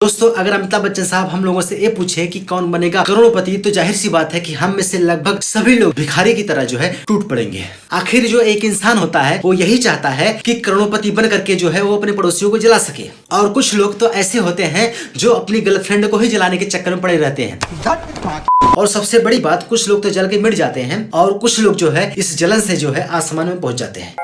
दोस्तों, अगर अमिताभ बच्चन साहब हम लोगों से ये पूछे कि कौन बनेगा करोड़पति, तो जाहिर सी बात है कि हम में से लगभग सभी लोग भिखारी की तरह जो है टूट पड़ेंगे। आखिर जो एक इंसान होता है वो यही चाहता है कि करोड़पति बन करके जो है वो अपने पड़ोसियों को जला सके। और कुछ लोग तो ऐसे होते हैं जो अपनी गर्लफ्रेंड को ही जलाने के चक्कर में पड़े रहते हैं। और सबसे बड़ी बात, कुछ लोग तो जल के मिट जाते हैं और कुछ लोग जो है इस जलन से जो है आसमान में पहुंच जाते हैं।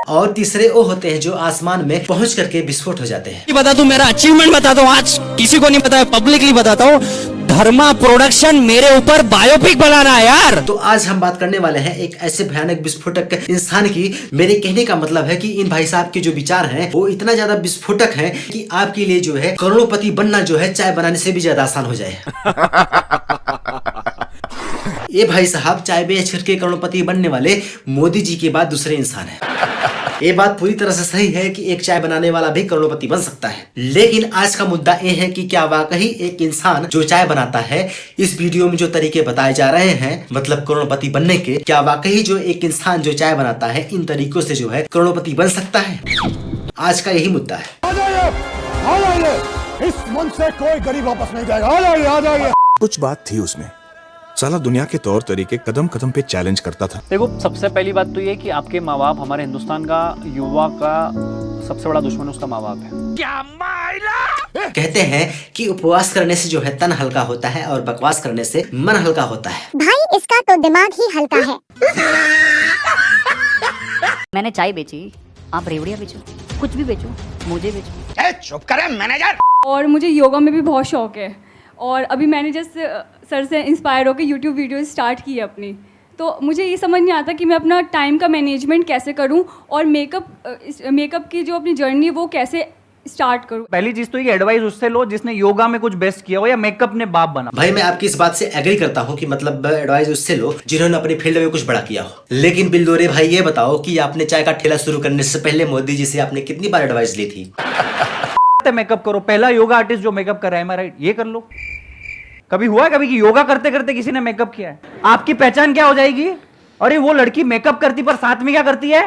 और तीसरे वो होते हैं जो आसमान में पहुंच करके विस्फोट हो जाते हैं। बता दूं, मेरा अचीवमेंट बताता हूँ, आज किसी को नहीं पता, पब्लिकली बताता हूँ। धर्मा प्रोडक्शन मेरे ऊपर बायोपिक बनाना है यार। तो आज हम बात करने वाले हैं एक ऐसे भयानक विस्फोटक इंसान की। मेरे कहने का मतलब है कि इन भाई साहब के जो विचार हैं वो इतना ज्यादा विस्फोटक हैं कि आपके लिए जो है करोड़पति बनना जो है चाय बनाने से भी ज्यादा आसान हो जाए। ये भाई साहब चाय बेच करके करोड़पति बनने वाले मोदी जी के बाद दूसरे इंसान हैं। ये बात पूरी तरह से सही है कि एक चाय बनाने वाला भी करोड़पति बन सकता है, लेकिन आज का मुद्दा ये है कि क्या वाकई एक इंसान जो चाय बनाता है, इस वीडियो में जो तरीके बताए जा रहे हैं मतलब करोड़पति बनने के, क्या वाकई जो एक इंसान जो चाय बनाता है इन तरीकों से जो है करोड़पति बन सकता है? आज का यही मुद्दा है। आ जाइए, इस मंच से कोई गरीब वापस नहीं जाएगा। आ जाइए। कुछ बात थी उसमें, साला दुनिया के तौर तरीके कदम कदम पे चैलेंज करता था। देखो, सबसे पहली बात तो ये कि आपके माँ बाप हमारे हिंदुस्तान का युवा का सबसे बड़ा दुश्मन उसका माँ बाप है। क्या मायला? कहते हैं कि उपवास करने से जो है तन हल्का होता है और बकवास करने से मन हल्का होता है। भाई इसका तो दिमाग ही हल्का है। मैंने चाय बेची, आप रेवड़ियाँ बेचो, कुछ भी बेचो, मुझे बेचो। चुप करे मैनेजर। और मुझे योगा में भी बहुत शौक है और अभी मैंने जैसे सर से इंस्पायर होकर यूट्यूब वीडियो स्टार्ट की है अपनी। तो मुझे ये समझ नहीं आता कि मैं अपना टाइम का मैनेजमेंट कैसे करूं और मेकअप की जो अपनी जर्नी वो कैसे स्टार्ट करूं। पहली चीज तो ये एडवाइस उससे लो जिसने योगा में कुछ बेस्ट किया हो या मेकअप ने बाप बना। भाई मैं आपकी इस बात से एग्री करता हूँ कि मतलब एडवाइस उससे लो जिन्होंने अपनी फील्ड में कुछ बड़ा किया हो। लेकिन बिल्दोरे भाई ये बताओ कि आपने चाय का ठेला शुरू करने से पहले मोदी जी से आपने कितनी बार एडवाइस ली थी? मेकअप करो, पहला योगा आर्टिस्ट जो मेकअप कर रहा है, मैं राइट, ये कर लो। कभी हुआ है कभी कि योगा करते करते किसी ने मेकअप किया है? आपकी पहचान क्या हो जाएगी? अरे वो लड़की मेकअप करती पर साथ में क्या करती है?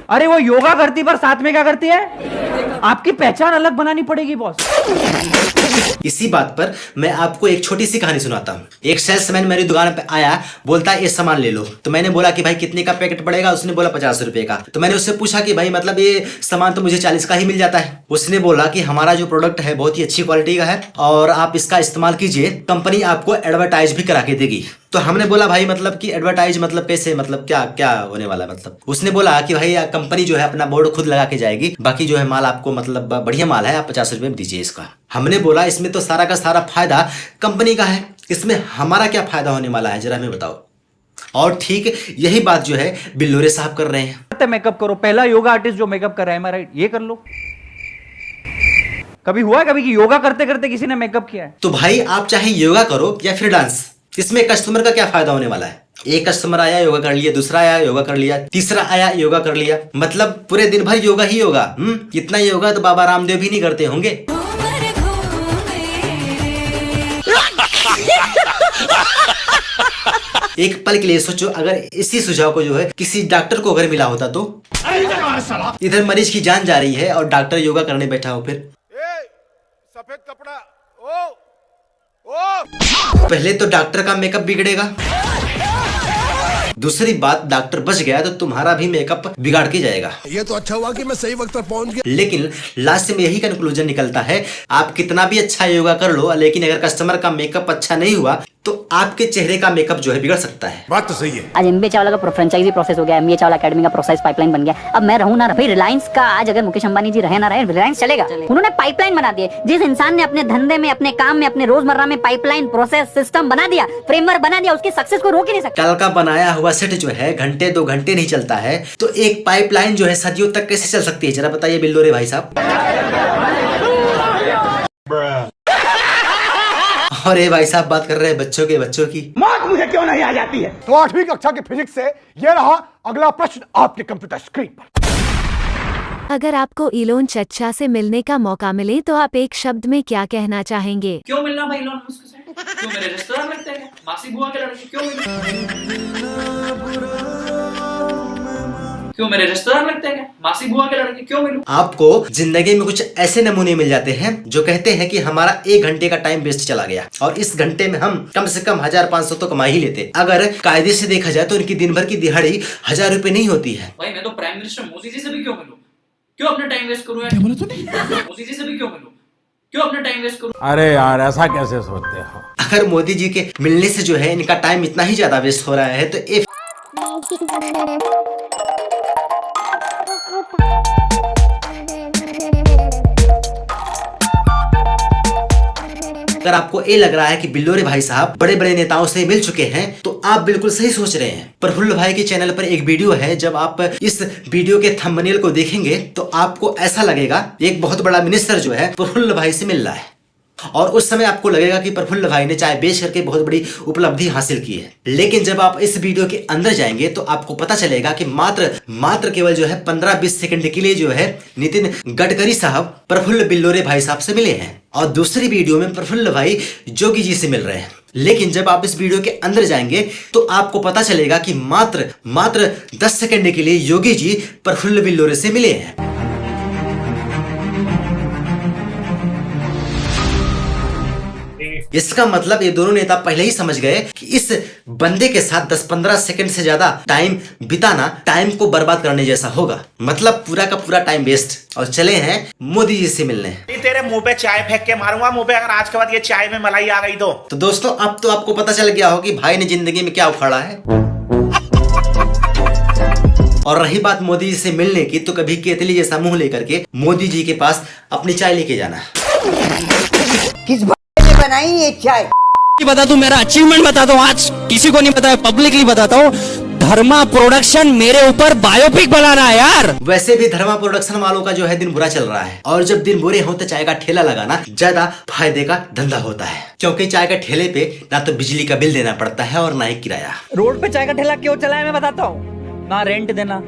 अरे वो योगा करती पर साथ में क्या करती है? आपकी पहचान अलग बनानी पड़ेगी बॉस। इसी बात पर मैं आपको एक छोटी सी कहानी सुनाता हूँ। एक सेल्समैन मेरी दुकान पे आया, बोलता है ये सामान ले लो। तो मैंने बोला कि भाई कितने का पैकेट पड़ेगा? उसने बोला 50 रुपए का। तो मैंने उससे पूछा कि भाई मतलब ये सामान तो मुझे 40 का ही मिल जाता है। उसने बोला कि हमारा जो प्रोडक्ट है बहुत ही अच्छी क्वालिटी का है और आप इसका इस्तेमाल कीजिए, कंपनी आपको एडवर्टाइज भी करा के देगी। तो हमने बोला भाई मतलब कि एडवर्टाइज मतलब कैसे, मतलब क्या क्या होने वाला? मतलब उसने बोला कि भाई कंपनी जो है अपना बोर्ड खुद लगा के जाएगी, बाकी जो है माल आपको मतलब बढ़िया माल है, आप 50 रुपए में दीजिए इसका। हमने बोला इसमें तो सारा का सारा फायदा कंपनी का है, इसमें हमारा क्या फायदा होने वाला है, जरा हमें बताओ। और ठीक यही बात जो है बिल्लोरे साहब कर रहे हैं। मेकअप करो, पहला योगा आर्टिस्ट जो मेकअप कर रहा है, मैं राइट, ये कर लो। कभी हुआ है कभी कि योगा करते करते किसी ने मेकअप किया है? तो भाई आप चाहे योगा करो या फिर डांस, इसमें कस्टमर का क्या फायदा होने वाला है? एक कस्टमर आया योगा कर लिया, दूसरा आया योगा कर लिया, तीसरा आया योगा कर लिया, मतलब पूरे दिन भर योगा ही योगा। इतना योगा तो बाबा रामदेव भी नहीं करते होंगे। एक पल के लिए सोचो, अगर इसी सुझाव को जो है किसी डॉक्टर को अगर मिला होता तो। इधर मरीज की जान जा रही है और डॉक्टर योगा करने बैठा हो। फिर सफेद कपड़ा पहले तो डॉक्टर का मेकअप बिगड़ेगा, दूसरी बात डॉक्टर बच गया तो तुम्हारा भी मेकअप बिगाड़ के जाएगा। ये तो अच्छा हुआ कि मैं सही वक्त पर पहुंच गया। लेकिन लास्ट में यही कंक्लूजन निकलता है, आप कितना भी अच्छा योगा कर लो, लेकिन अगर कस्टमर का मेकअप अच्छा नहीं हुआ तो आपके चेहरे का मेकअप जो है बिगड़ सकता है। बात तो सही है। आज एमबीए चावला का फ्रेंचाइजी प्रोसेस हो गया, एमबीए चावला एकेडमी का प्रोसेस पाइपलाइन बन गया। अब मैं रहूं ना भाई, रिलायंस का आज अगर मुकेश अंबानी जी रहे ना रहे, रिलायंस चलेगा। उन्होंने पाइपलाइन बना दिए। जिस इंसान ने अपने धंधे में, अपने काम में, अपने रोजमर्रा में पाइपलाइन प्रोसेस सिस्टम बना दिया, फ्रेमवर्क बना दिया, उसकी सक्सेस को रोक ही नहीं सकता। कल का बनाया हुआ सेट जो है घंटे 2 घंटे नहीं चलता है, तो एक पाइपलाइन जो है सदियों तक कैसे चल सकती है? जरा बताइए बिल्लोरे भाई साहब। और ये भाई साहब बात कर रहे हैं बच्चों की। मौत मुझे क्यों नहीं आ जाती है? तो 8वीं कक्षा के फिजिक्स से ये रहा अगला प्रश्न आपके कंप्यूटर स्क्रीन पर। अगर आपको इलोन चच्चा से मिलने का मौका मिले तो आप एक शब्द में क्या कहना चाहेंगे? क्यों मिलना भाई इलोन मस्क से? क्यों मेरे रिश्तेदार लगते हैं? मासी बुआ के लड़के क्यों मिलना? क्यों मेरे रिश्तेदार लगते हैं क्या? मासी बुआ के लड़के क्यों मिलूं? आपको जिंदगी में कुछ ऐसे नमूने मिल जाते हैं जो कहते हैं कि हमारा 1 घंटे का टाइम वेस्ट चला गया और इस घंटे में हम कम से कम 1500 तो कमा ही लेते। अगर कायदे से देखा जाए तो इनकी दिन भर की दिहाड़ी 1000 रुपए नहीं होती है। भाई मैं तो प्राइम मिनिस्टर मोदी जी से भी क्यों मिलूं? क्यों अपना टाइम वेस्ट करूं? क्या बोला तूने? मोदी जी से भी क्यों मिलूं? क्यों अपना टाइम वेस्ट करूं? अरे यार ऐसा कैसे सोचते हो? अगर मोदी जी के मिलने से जो है इनका टाइम इतना ही ज्यादा वेस्ट हो रहा है तो अगर आपको ये लग रहा है कि बिल्लोरे भाई साहब बड़े बड़े नेताओं से मिल चुके हैं तो आप बिल्कुल सही सोच रहे हैं। प्रफुल्ल भाई के चैनल पर एक वीडियो है, जब आप इस वीडियो के थंबनेल को देखेंगे तो आपको ऐसा लगेगा एक बहुत बड़ा मिनिस्टर जो है प्रफुल्ल भाई से मिल रहा है और उस समय आपको लगेगा कि प्रफुल्ल भाई ने चाय बेच करके बहुत बड़ी उपलब्धि हासिल की है। लेकिन जब आप इस वीडियो के अंदर जाएंगे तो आपको पता चलेगा कि मात्र केवल जो है 15-20 सेकंड के लिए जो है नितिन गडकरी साहब प्रफुल्ल बिल्लोरे भाई साहब से मिले हैं और दूसरी वीडियो में प्रफुल्ल भाई जोगी जी से मिल रहे हैं। लेकिन जब आप इस वीडियो के अंदर जाएंगे तो आपको पता चलेगा कि मात्र 10 सेकंड के लिए योगी जी प्रफुल्ल बिल्लोरे से मिले हैं। इसका मतलब ये दोनों नेता पहले ही समझ गए कि इस बंदे के साथ 10-15 सेकंड से ज्यादा टाइम बिताना टाइम को बर्बाद करने जैसा होगा। मतलब पूरा का पूरा टाइम वेस्ट। और चले हैं मोदी जी से मिलने। तेरे मुंह पे चाय फेंक के मारूंगा मुंह पे अगर आज के बाद ये चाय में मलाई आ गई तो दोस्तों अब तो आपको पता चल गया हो कि भाई ने जिंदगी में क्या उखाड़ा है। और रही बात मोदी जी से मिलने की तो कभी केतली जैसा मुंह लेकर के मोदी जी के पास अपनी चाय लेके जाना। किस बनाई ये चाय बता दूं, मेरा अचीवमेंट बताता हूँ, आज किसी को नहीं बताया, पब्लिकली बताता हूँ। धर्मा प्रोडक्शन मेरे ऊपर बायोपिक बनाना है यार। वैसे भी धर्मा प्रोडक्शन वालों का जो है दिन बुरा चल रहा है और जब दिन बुरे हो तो चाय का ठेला लगाना ज्यादा फायदे का धंधा होता है, क्योंकि चाय का ठेले पे ना तो बिजली का बिल देना पड़ता है और ना ही किराया। रोड पे चाय का ठेला क्यों चला है मैं बताता हूँ। ना रेंट देना,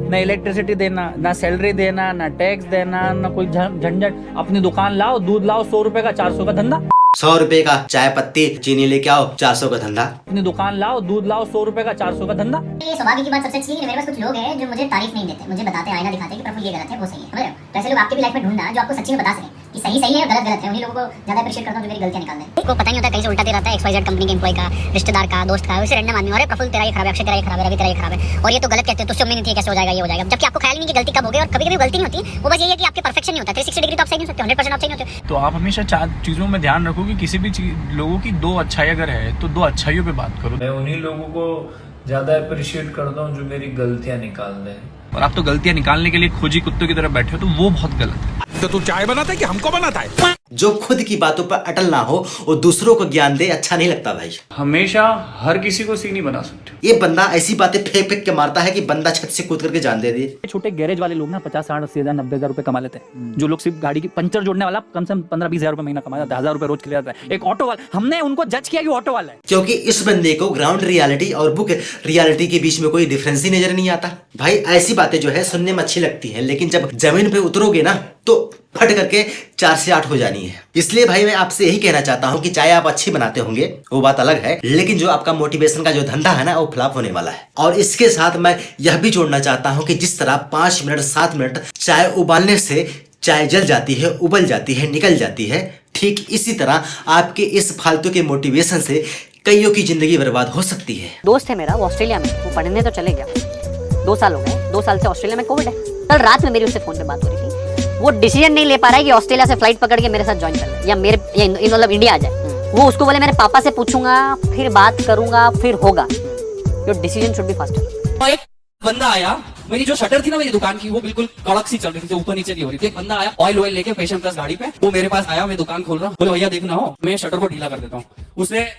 ना इलेक्ट्रिसिटी देना, ना सैलरी देना, ना टैक्स देना, ना कोई झंझट। अपनी दुकान लाओ, दूध लाओ 100 रुपए का 400 का धंधा। 100 रुपए का चाय पत्ती चीनी लेके आओ 400 का धंधा। अपनी दुकान लाओ, दूध लाओ 100 रुपए का 400 का धंधा। ये सौभाग्य की बात सबसे अच्छी है कि मेरे पास कुछ लोग हैं जो मुझे तारीफ नहीं देते, मुझे बताते आईना दिखाते कि प्रफुल्ल ये गलत है वो सही है, समझ रहे हो? तो ऐसे लोग आपके भी लाइफ में ढूंढना जो आपको सच्ची में बता सकें कि सही सही है और गलत गलत है। उन्हीं लोगों को ज्यादा अप्रिशिएट करता हूं जो मेरी गलतियां निकाल दें। को पता नहीं होता कहीं से उल्टा दे रहता है XYZ कंपनी के एम्प्लॉय का, रिश्तेदार का, दोस्त का, वैसे रैंडम आदमी। अरे प्रफुल्ल तेरा ये खराब है, अक्षय तेरा ये खराब है, रवि तेरा ये खराब है और ये तो गलत कहते हैं, तुझसे उम्मीद नहीं थी कैसे हो जाएगा ये हो जाएगा, जबकि आपको ख्याल नहीं कि गलती कब हो गई। और कभी-कभी गलती नहीं होती, वो बस ये है कि आपके परफेक्शन नहीं होता। 360 डिग्री तो आप सही नहीं होते, 100% आप सही नहीं होते। तो आप हमेशा 4 चीजों में ध्यान रखो कि किसी भी लोगों की 2 अच्छाई अगर है तो 2 अच्छाइयों पे बात करो। मैं उन्हीं लोगों को ज्यादा अप्रिशिएट करता हूँ जो मेरी गलतियां निकाल दें। और आप तो गलतियां निकालने के लिए खोजी कुत्तों की तरह बैठे हो, तो वो बहुत गलत है। तो तू चाय बनाता है कि हमको बनाता है? जो खुद की बातों पर अटल ना हो और दूसरों को ज्ञान दे, अच्छा नहीं लगता भाई। हमेशा हर किसी को सी नहीं बना सकते। ये बंदा ऐसी बातें फेंक फेंक के मारता है कि बंदा छत से कूद करके जान दे दे। छोटे गैरेज वाले लोग ना 50-60-80 हज़ार 90 हज़ार रुपए कमा लेते हैं। जो लोग सिर्फ गाड़ी की पंचर जोड़ने वाला कम से कम 15-20 हज़ार रुपए महीना कमा जाता है, 1000 रुपए रोज के लिए जाता है। एक ऑटो वाला, हमने उनको जज किया कि ऑटो वाला है, क्योंकि इस बंदे को ग्राउंड रियलिटी और बुक रियलिटी के बीच में कोई डिफरेंस ही नजर नहीं आता। भाई ऐसी बातें जो है सुनने में अच्छी लगती है, लेकिन जब जमीन पे उतरोगे ना तो फट करके 4 से 8 हो जानी है। इसलिए भाई मैं आपसे यही कहना चाहता हूं कि चाहे आप अच्छी बनाते होंगे वो बात अलग है, लेकिन जो आपका मोटिवेशन का जो धंधा है ना वो फ्लॉप होने वाला है। और इसके साथ मैं यह भी जोड़ना चाहता हूं कि जिस तरह 5 मिनट 7 मिनट चाय उबालने से चाय जल जाती है, उबल जाती है, निकल जाती है, ठीक इसी तरह आपके इस फालतू के मोटिवेशन से कईयों की जिंदगी बर्बाद हो सकती है। दोस्त है मेरा, वो ऑस्ट्रेलिया में, वो पढ़ने तो चले गया। 2 साल हो गए, 2 साल से ऑस्ट्रेलिया में कोविड है। कल रात में मेरी उससे फोन पे बात हो रही थी। वो डिसीजन नहीं ले पा रहा है कि ऑस्ट्रेलिया से फ्लाइट पकड़ के मेरे साथ ज्वाइन कर ले या मेरे मतलब इंडिया आ जाए। वो उसको बोले मेरे पापा से पूछूंगा, फिर बात करूंगा, फिर होगा। Your decision should be faster. एक बंदा आया, मेरी जो शटर थी ना मेरी दुकान की वो बिल्कुल कड़क सी चल रही थी, ऊपर नीचे नहीं हो रही थी। एक बंदा आया ऑयल लेके पैशन प्लस गाड़ी पे, वो मेरे पास आया, मैं दुकान खोल रहा हूँ, बोले भैया देखना हो मैं शटर को ढीला कर देता हूँ।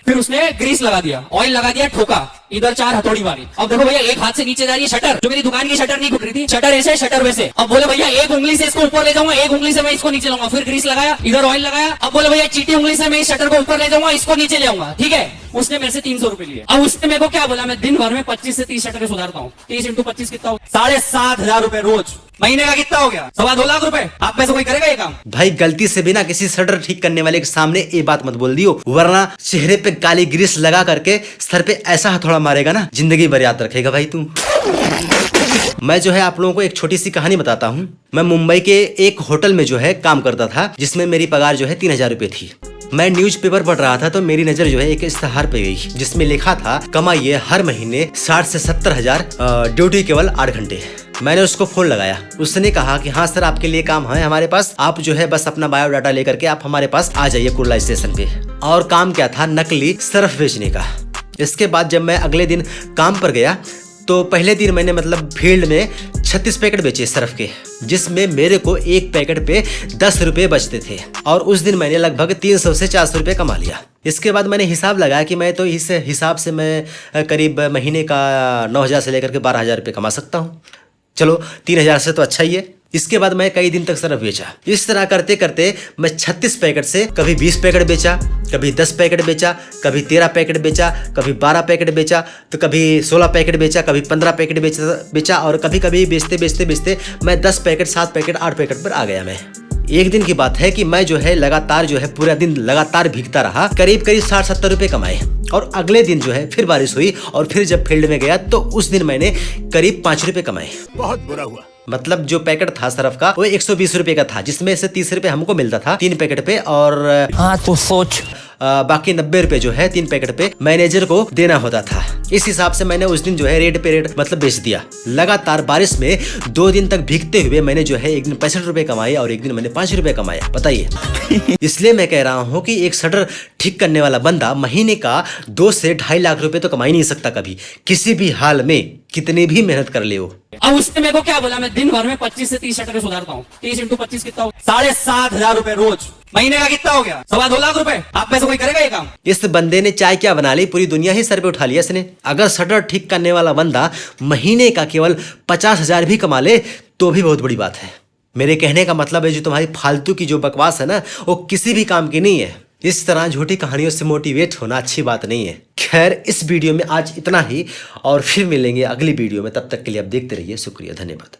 फिर उसने ग्रीस लगा दिया, ऑयल लगा दिया, ठोका, इधर 4 हथौड़ी मारी। अब देखो भैया एक हाथ से नीचे जा रही है शटर, जो मेरी दुकान की शटर नहीं घुट रही थी, शटर ऐसे शटर वैसे। अब बोले भैया एक उंगली से इसको ऊपर ले जाऊंगा, एक उंगली से मैं इसको नीचे लाऊंगा। फिर ग्रीस लगाया, इधर ऑयल लगाया। अब बोले भैया चीटी उंगली से मैं इस शटर को ऊपर ले जाऊंगा, इसको नीचे ले आऊंगा, ठीक है। उसने मेरे से 300 रुपए लिए। अब उसने मेरे को क्या बोला, मैं दिन भर में 25 से 30 शटर सुधारता हूँ। 30 × 25 कितना हो? 7,500 रुपए रोज। महीने का कितना हो गया? 2.25 लाख रुपए। आप में से कोई करेगा ये काम? भाई गलती से बिना किसी शटर ठीक करने वाले के सामने ये बात मत बोल दियो, वरना चेहरे पे काली ग्रीस लगा करके सर पे ऐसा हथौड़ा मारेगा ना, जिंदगी बर्बाद रखेगा भाई तू। मैं जो है आप लोगों को एक छोटी सी कहानी बताता हूँ। मैं मुंबई के एक होटल में जो है काम करता था, जिसमें मेरी पगार जो है 3,000 रुपए थी। मैं न्यूज़पेपर पढ़ रहा था तो मेरी नजर जो है एक इश्तेहार पे गई, जिसमें लिखा था कमाइए हर महीने 60 से 70 हजार, ड्यूटी केवल 8 घंटे। मैंने उसको फोन लगाया। उसने कहा कि हाँ सर, आपके लिए काम है हमारे पास, आप जो है बस अपना बायोडाटा लेकर के आप हमारे पास आ जाइए कुर्ला स्टेशन पे। और काम क्या था, नकली सर्फ बेचने का। इसके बाद जब मैं अगले दिन काम पर गया तो पहले दिन मैंने मतलब फील्ड में 36 पैकेट बेचे सर्फ के, जिसमें मेरे को एक पैकेट पे 10 रुपए बचते थे। और उस दिन मैंने लगभग 300 से 400 रुपए कमा लिया। इसके बाद मैंने हिसाब लगाया कि मैं तो इस हिसाब से मैं करीब महीने का 9,000 से लेकर के 12,000 रुपये कमा सकता हूँ। चलो 3,000 से तो अच्छा ही है। इसके बाद मैं कई दिन तक सर्फ बेचा। इस तरह करते करते मैं 36 पैकेट से कभी 20 पैकेट बेचा, कभी 10 पैकेट बेचा, कभी 13 पैकेट बेचा, कभी 12 पैकेट बेचा, तो कभी 16 पैकेट बेचा, कभी 15 पैकेट बेचा और कभी कभी बेचते बेचते बेचते मैं 10 पैकेट, 7 पैकेट, 8 पैकेट पर आ गया मैं। एक दिन की बात है कि मैं जो है लगातार जो है पूरा दिन लगातार भीगता रहा, करीब 60-70 रुपए कमाए। और अगले दिन जो है फिर बारिश हुई और फिर जब फील्ड में गया तो उस दिन मैंने करीब 5 रुपए कमाए। बहुत बुरा हुआ। मतलब जो पैकेट था सर्फ का वो 120 रुपए का था, जिसमें से 30 रुपए हमको मिलता था 3 पैकेट पे, और हाँ तो सोच, बाकी 90 रुपए जो है 3 पैकेट पे मैनेजर को देना होता था। इस हिसाब से मैंने उस दिन जो है रेट पे रेट मतलब बेच दिया। लगातार बारिश में 2 दिन तक भीगते हुए मैंने जो है एक दिन 65 रुपए कमाए और एक दिन मैंने 5 रुपए कमाया, बताइए। इसलिए मैं कह रहा हूँ कि एक शटर ठीक करने वाला बंदा महीने का 2 से 2.5 लाख रुपए तो कमा ही नहीं सकता कभी, किसी भी हाल में, कितनी भी मेहनत कर ले वो। अब उसने मेरे को क्या बोला, मैं दिन भर में 25 से 30 शटर सुधारता हूँ। 30 × 25 कितना हो? 7,500 रुपए रोज। महीने का कितना हो गया? 2.25 लाख रुपए। आप में से कोई करेगा ये काम? इस बंदे ने चाय क्या बना ली, पूरी दुनिया ही सर पे उठा लिया इसने। अगर शटर ठीक करने वाला बंदा महीने का केवल 50,000 भी कमा ले तो भी बहुत बड़ी बात है। मेरे कहने का मतलब है जो तुम्हारी फालतू की जो बकवास है ना, वो किसी भी काम की नहीं है। इस तरह झूठी कहानियों से मोटिवेट होना अच्छी बात नहीं है। खैर, इस वीडियो में आज इतना ही और फिर मिलेंगे अगली वीडियो में। तब तक के लिए आप देखते रहिए। शुक्रिया, धन्यवाद।